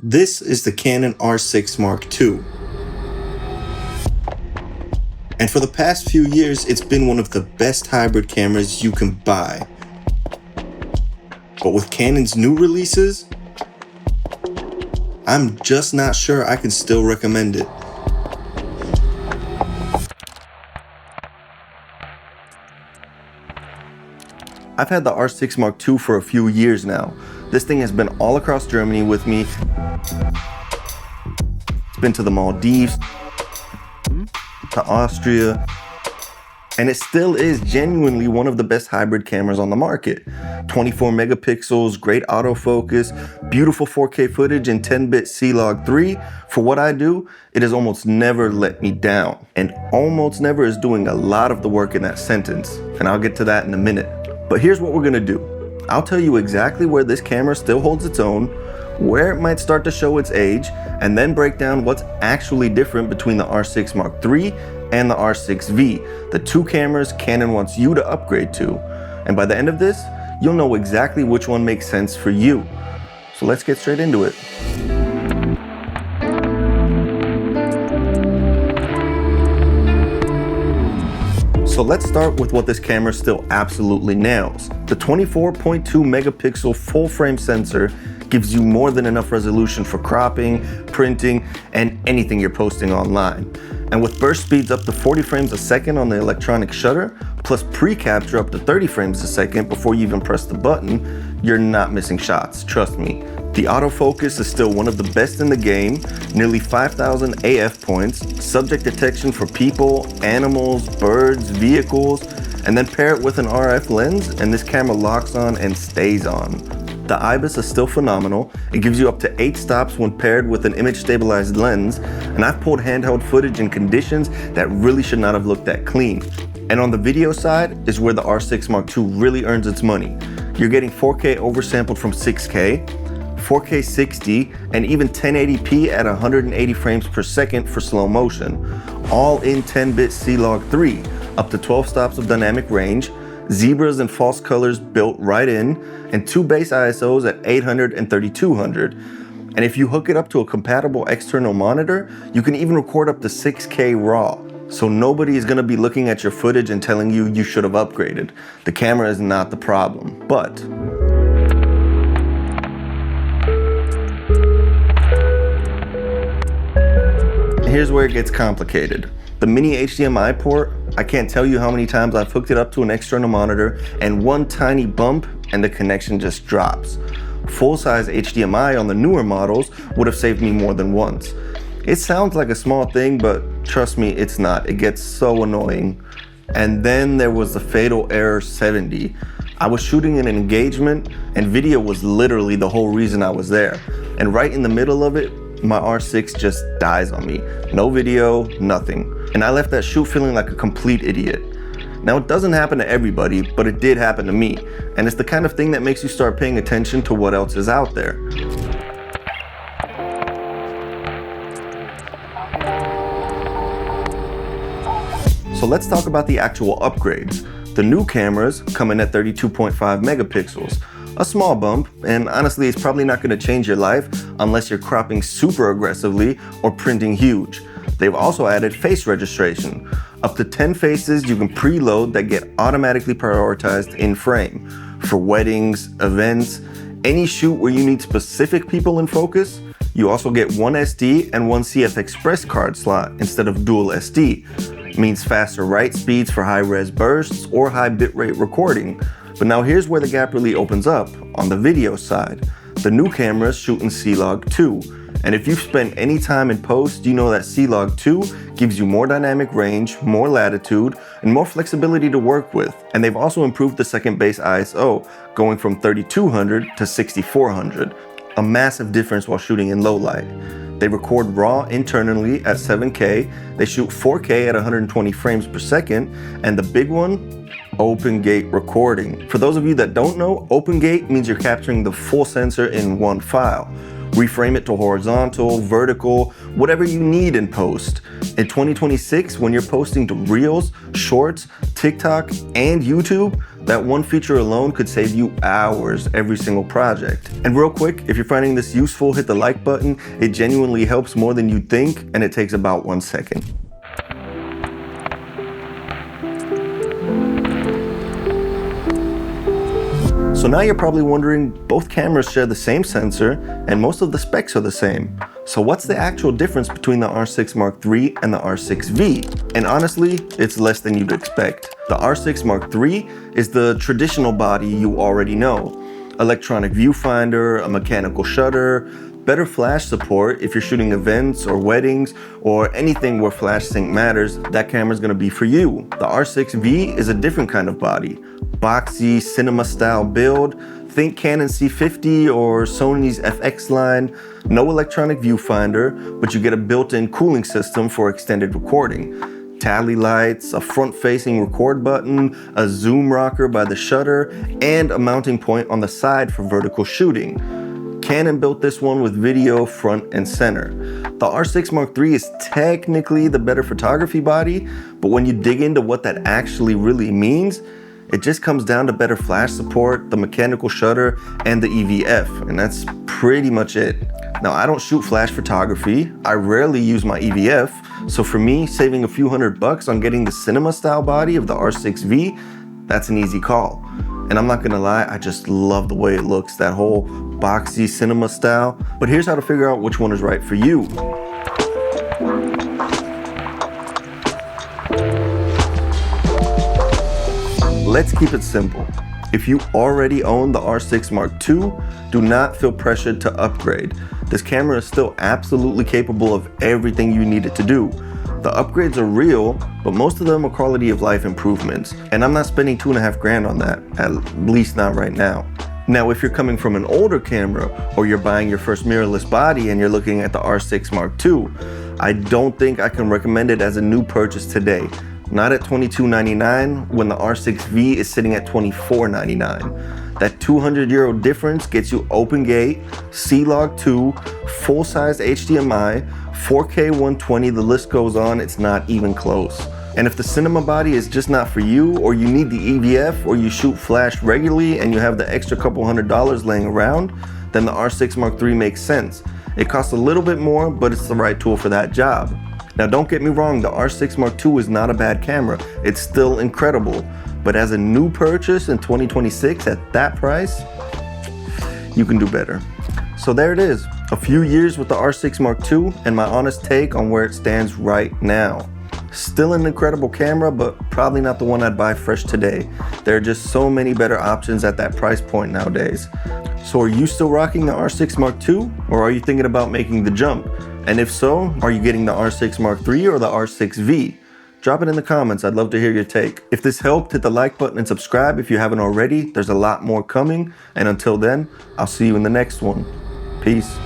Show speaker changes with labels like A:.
A: This is the Canon R6 Mark II. And for the past few years, it's been one of the best hybrid cameras you can buy. But with Canon's new releases, I'm just not sure I can still recommend it. I've had the R6 Mark II for a few years now. This thing has been all across Germany with me. It's been to the Maldives, to Austria, and it still is genuinely one of the best hybrid cameras on the market. 24 megapixels, great autofocus, beautiful 4K footage, and 10-bit C-Log 3. For what I do, it has almost never let me down. And almost never is doing a lot of the work in that sentence, and I'll get to that in a minute. But here's what we're gonna do. I'll tell you exactly where this camera still holds its own, where it might start to show its age, and then break down what's actually different between the R6 Mark III and the R6V, the two cameras Canon wants you to upgrade to. And by the end of this, you'll know exactly which one makes sense for you. So let's get straight into it. So let's start with what this camera still absolutely nails. The 24.2 megapixel full frame sensor gives you more than enough resolution for cropping, printing, and anything you're posting online. And with burst speeds up to 40 frames a second on the electronic shutter, plus pre-capture up to 30 frames a second before you even press the button, you're not missing shots, trust me. The autofocus is still one of the best in the game, nearly 5,000 AF points, subject detection for people, animals, birds, vehicles, and then pair it with an RF lens and this camera locks on and stays on. The IBIS is still phenomenal. It gives you up to 8 stops when paired with an image stabilized lens, and I've pulled handheld footage in conditions that really should not have looked that clean. And on the video side is where the R6 Mark II really earns its money. You're getting 4K oversampled from 6K, 4K 60, and even 1080p at 180 frames per second for slow motion. All in 10-bit C-Log 3, up to 12 stops of dynamic range, zebras and false colors built right in, and 2 base ISOs at 800 and 3200. And if you hook it up to a compatible external monitor, you can even record up to 6K RAW. So nobody is gonna be looking at your footage and telling you you should have upgraded. The camera is not the problem, but here's where it gets complicated. The mini HDMI port, I can't tell you how many times I've hooked it up to an external monitor and one tiny bump and the connection just drops. Full-size HDMI on the newer models would have saved me more than once. It sounds like a small thing, but trust me, it's not. It gets so annoying. And then there was the fatal error 70. I was shooting an engagement and video was literally the whole reason I was there. And right in the middle of it, my R6 just dies on me. No video, nothing. And I left that shoot feeling like a complete idiot. Now it doesn't happen to everybody, but it did happen to me. And it's the kind of thing that makes you start paying attention to what else is out there. So let's talk about the actual upgrades. The new cameras come in at 32.5 megapixels. A small bump, and honestly it's probably not going to change your life unless you're cropping super aggressively or printing huge. They've also added face registration. Up to 10 faces you can preload that get automatically prioritized in frame. For weddings, events, any shoot where you need specific people in focus, you also get one SD and one CF Express card slot instead of dual SD. It means faster write speeds for high-res bursts or high bitrate recording. But now here's where the gap really opens up, on the video side. The new cameras shoot in C-Log 2, and if you've spent any time in post, you know that C-Log 2 gives you more dynamic range, more latitude, and more flexibility to work with. And they've also improved the second base ISO, going from 3200 to 6400. A massive difference while shooting in low light. They record RAW internally at 7K, they shoot 4K at 120 frames per second, and the big one, open gate recording. For those of you that don't know, open gate means you're capturing the full sensor in one file. Reframe it to horizontal, vertical, whatever you need in post. In 2026, when you're posting to Reels, Shorts, TikTok, and YouTube, That one feature alone could save you hours every single project. And real quick, if you're finding this useful, hit the like button. It genuinely helps more than you'd think, and it takes about 1 second. So now you're probably wondering, both cameras share the same sensor and most of the specs are the same. So what's the actual difference between the R6 Mark III and the R6V? And honestly, it's less than you'd expect. The R6 Mark III is the traditional body you already know. Electronic viewfinder, a mechanical shutter, better flash support if you're shooting events or weddings or anything where flash sync matters. That camera's gonna be for you. The R6V is a different kind of body. Boxy, cinema style build. Think Canon C50 or Sony's FX line. No electronic viewfinder, but you get a built-in cooling system for extended recording. Tally lights, a front-facing record button, a zoom rocker by the shutter, and a mounting point on the side for vertical shooting. Canon built this one with video front and center. The R6 Mark III is technically the better photography body, but when you dig into what that actually really means, it just comes down to better flash support, the mechanical shutter, and the EVF, and that's pretty much it. Now, I don't shoot flash photography. I rarely use my EVF, so for me, saving a few $100 on getting the cinema style body of the R6V, that's an easy call. And I'm not gonna lie, I just love the way it looks, that whole boxy cinema style. But here's how to figure out which one is right for you. Let's keep it simple. If you already own the R6 Mark II, do not feel pressured to upgrade. This camera is still absolutely capable of everything you need it to do. The upgrades are real, but most of them are quality of life improvements. And I'm not spending $2.5 grand on that, at least not right now. Now, if you're coming from an older camera or you're buying your first mirrorless body and you're looking at the R6 Mark II, I don't think I can recommend it as a new purchase today. Not at $22.99 when the R6V is sitting at $24.99. That €200 difference gets you open gate, C-Log 2, full-size HDMI, 4K 120, the list goes on, it's not even close. And if the cinema body is just not for you, or you need the EVF, or you shoot flash regularly and you have the extra couple $100 laying around, then the R6 Mark III makes sense. It costs a little bit more, but it's the right tool for that job. Now don't get me wrong, the R6 Mark II is not a bad camera. It's still incredible. But as a new purchase in 2026 at that price, you can do better. So there it is, a few years with the R6 Mark II and my honest take on where it stands right now. Still an incredible camera, but probably not the one I'd buy fresh today. There are just so many better options at that price point nowadays. So are you still rocking the R6 Mark II, or are you thinking about making the jump? And if so, are you getting the R6 Mark III or the R6V? Drop it in the comments, I'd love to hear your take. If this helped, hit the like button and subscribe if you haven't already. There's a lot more coming, and until then, I'll see you in the next one. Peace.